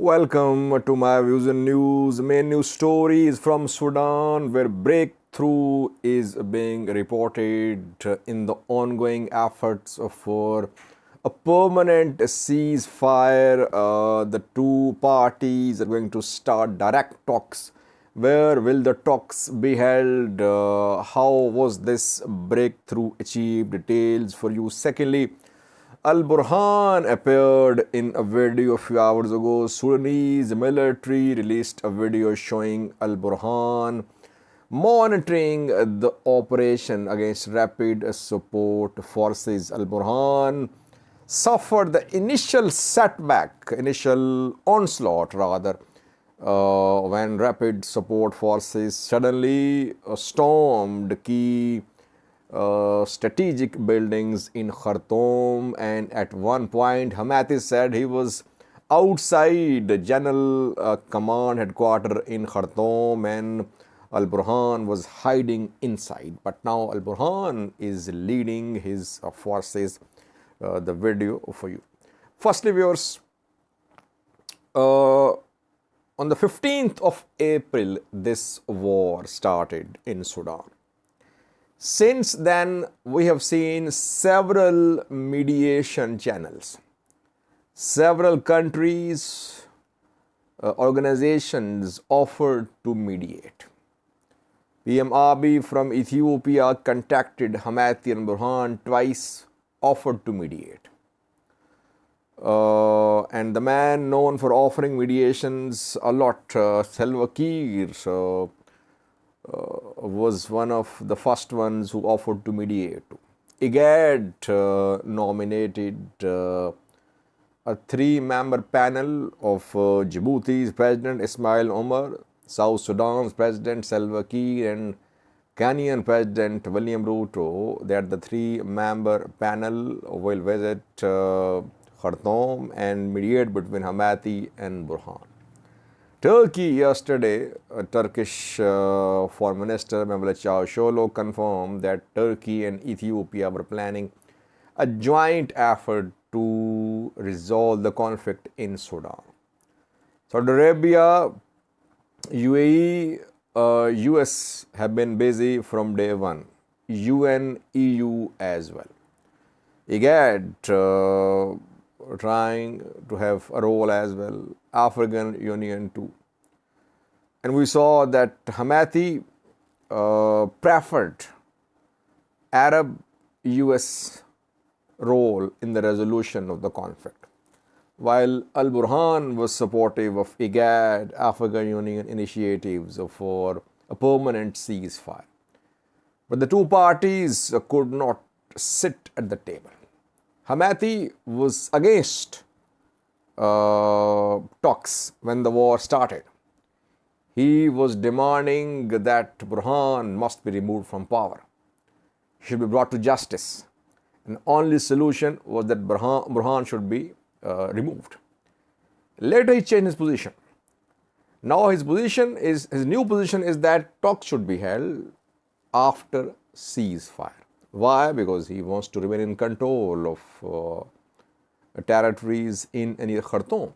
Welcome to my views and news. Main news story is from Sudan, where breakthrough is being reported in the ongoing efforts for a permanent ceasefire. The two parties are going to start direct talks. Where will the talks be held? How was this breakthrough achieved? Details for you. Secondly, Al Burhan appeared in a video a few hours ago. Sudanese military released a video showing Al Burhan monitoring the operation against rapid support forces. Al Burhan suffered the initial onslaught rather, when rapid support forces suddenly stormed key strategic buildings in Khartoum, and at one point Houthi said he was outside the General Command headquarters in Khartoum and Al Burhan was hiding inside. But now Al Burhan is leading his forces. The video for you. Firstly, viewers, on the 15th of April, this war started in Sudan. Since then, we have seen several mediation channels. Several countries, organizations offered to mediate. PM Abiy from Ethiopia contacted Houthi and Burhan twice, offered to mediate. And the man known for offering mediations a lot, Salva Kiir, was one of the first ones who offered to mediate. IGAD nominated a three-member panel of Djibouti's President Ismail Omar, South Sudan's President Salva Kiir, and Kenyan President William Ruto. That the three-member panel will visit Khartoum and mediate between Houthi and Burhan. Turkey yesterday, Turkish Foreign Minister Mevlut Çavuşoğlu confirmed that Turkey and Ethiopia were planning a joint effort to resolve the conflict in Sudan. Saudi Arabia, UAE, US have been busy from day one. UN, EU as well. IGAD trying to have a role as well. African Union too. And we saw that Houthi preferred Arab US role in the resolution of the conflict, while Al Burhan was supportive of IGAD, African Union initiatives for a permanent ceasefire. But the two parties could not sit at the table. Houthi was against talks when the war started. He was demanding that Burhan must be removed from power. He should be brought to justice. And only solution was that Burhan should be removed. Later he changed his position. Now his new position is that talks should be held after ceasefire. Why? Because he wants to remain in control of territories in Khartoum,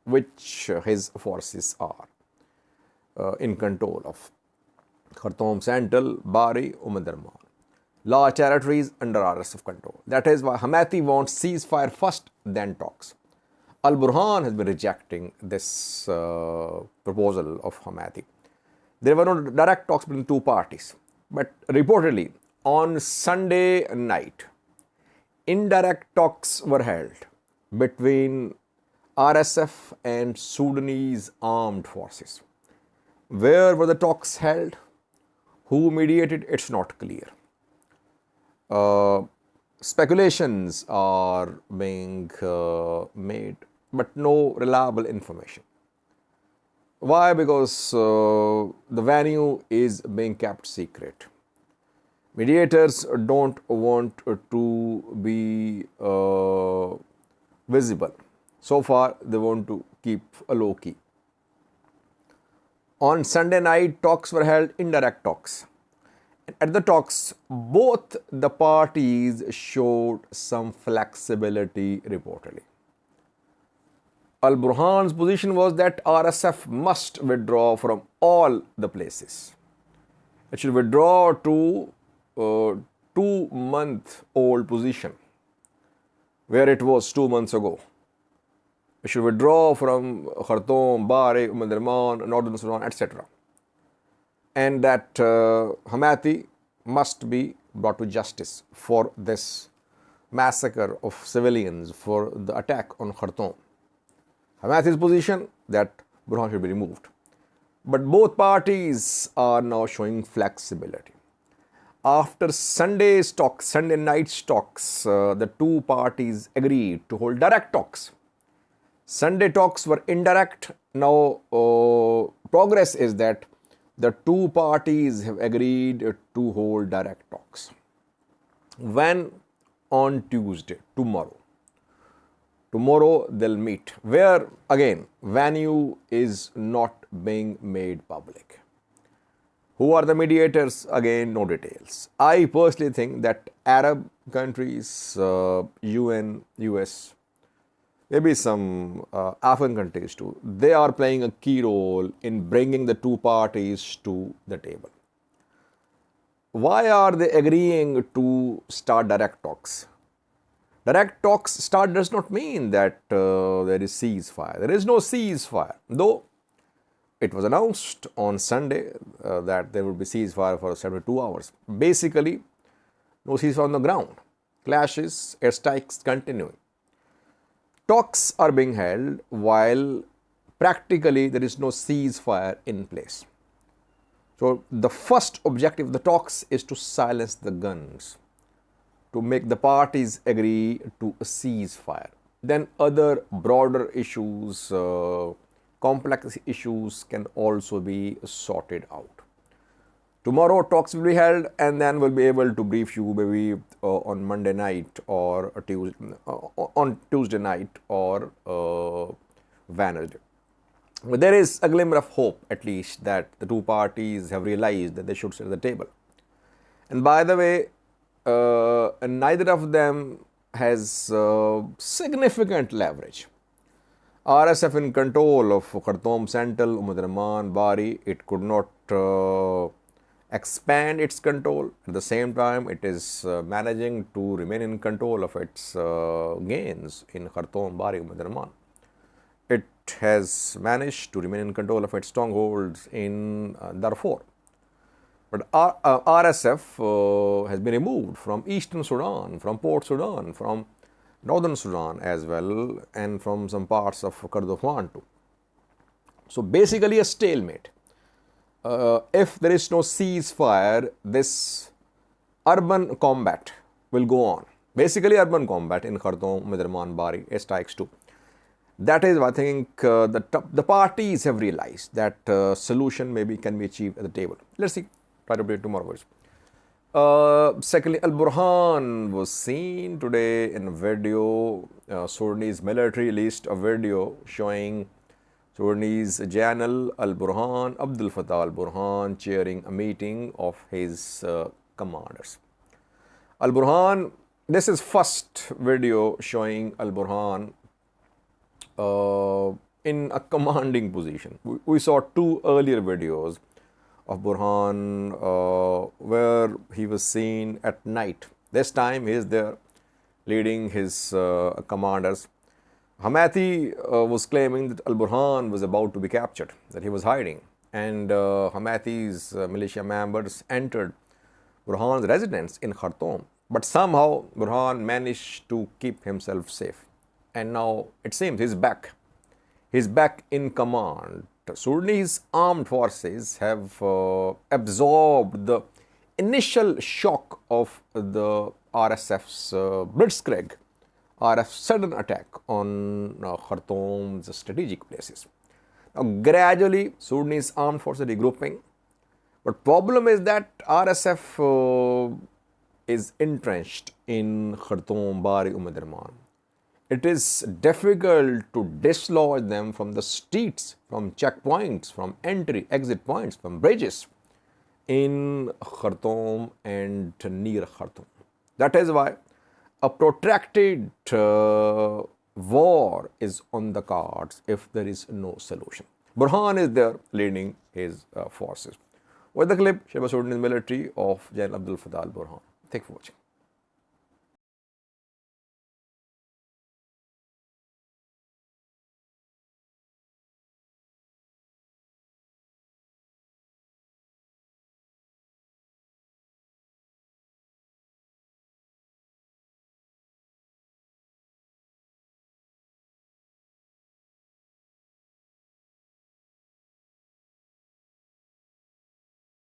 which his forces are in control of. Khartoum Central, Bari, Darman. Large territories under arrest of control. That is why Houthi wants ceasefire first, then talks. Al Burhan has been rejecting this proposal of Houthi. There were no direct talks between two parties, but reportedly on Sunday night, indirect talks were held between RSF and Sudanese armed forces. Where were the talks held? Who mediated? It's not clear. Speculations are being made, but no reliable information. Why? Because the venue is being kept secret. Mediators don't want to be visible. So far, they want to keep a low key. On Sunday night, talks were held, indirect talks. At the talks, both the parties showed some flexibility reportedly. Al-Burhan's position was that RSF must withdraw from all the places. It should withdraw to 2-month-old position where it was 2 months ago. It should withdraw from Khartoum, Bari, Darman, Northern Sudan, etc. And that Houthi must be brought to justice for this massacre of civilians, for the attack on Khartoum. Houthis position that Burhan should be removed. But both parties are now showing flexibility. After Sunday night's talks, the two parties agreed to hold direct talks. Sunday talks were indirect. Now, progress is that the two parties have agreed to hold direct talks. When? On Tuesday, tomorrow. Tomorrow they'll meet, where again venue is not being made public. Who are the mediators? Again, no details. I personally think that Arab countries, UN, US, maybe some African countries too, they are playing a key role in bringing the two parties to the table. Why are they agreeing to start direct talks? Direct talks start does not mean that there is ceasefire. There is no ceasefire, though it was announced on Sunday that there will be ceasefire for 72 hours. Basically, no ceasefire on the ground. Clashes, airstrikes continuing. Talks are being held while practically there is no ceasefire in place. So the first objective of the talks is to silence the guns, to make the parties agree to a ceasefire. Then other broader issues, complex issues can also be sorted out. Tomorrow talks will be held, and then we'll be able to brief you maybe on Monday night or on Tuesday night or Wednesday. But there is a glimmer of hope, at least, that the two parties have realized that they should sit at the table. And by the way, neither of them has significant leverage. RSF in control of Khartoum Central, Darman, Bari. It could not expand its control. At the same time, it is managing to remain in control of its gains in Khartoum, Bari, Darman. It has managed to remain in control of its strongholds in Darfur. But RSF has been removed from Eastern Sudan, from Port Sudan, from Northern Sudan as well, and from some parts of Kordofan too. So basically a stalemate. If there is no ceasefire, this urban combat will go on. Basically urban combat in Khartoum, Darman, Bari, airstrikes too. That is, I think, the parties have realized that solution maybe can be achieved at the table. Let's see. Try to do it tomorrow. Secondly, Al-Burhan was seen today in a video. Sudanese military released a video showing Sudanese General Al-Burhan, Abdel Fattah Al-Burhan, chairing a meeting of his commanders. Al-Burhan, this is first video showing Al-Burhan in a commanding position. We saw two earlier videos of Burhan where he was seen at night. This time he is there leading his commanders. Houthi was claiming that Al-Burhan was about to be captured, that he was hiding, and Houthi's militia members entered Burhan's residence in Khartoum. But somehow Burhan managed to keep himself safe, and now it seems he's back. He's back in command. Sudanese armed forces have absorbed the initial shock of the RSF's blitzkrieg, RF's sudden attack on Khartoum's strategic places. Now, gradually, Sudanese armed forces are regrouping, but problem is that RSF is entrenched in Khartoum, Bari, Darman. It is difficult to dislodge them from the streets, from checkpoints, from entry, exit points, from bridges in Khartoum and near Khartoum. That is why a protracted war is on the cards if there is no solution. Burhan is there leading his forces. With the clip, Sudanese military of General Abdel Fattah al-Burhan. Thank you for watching.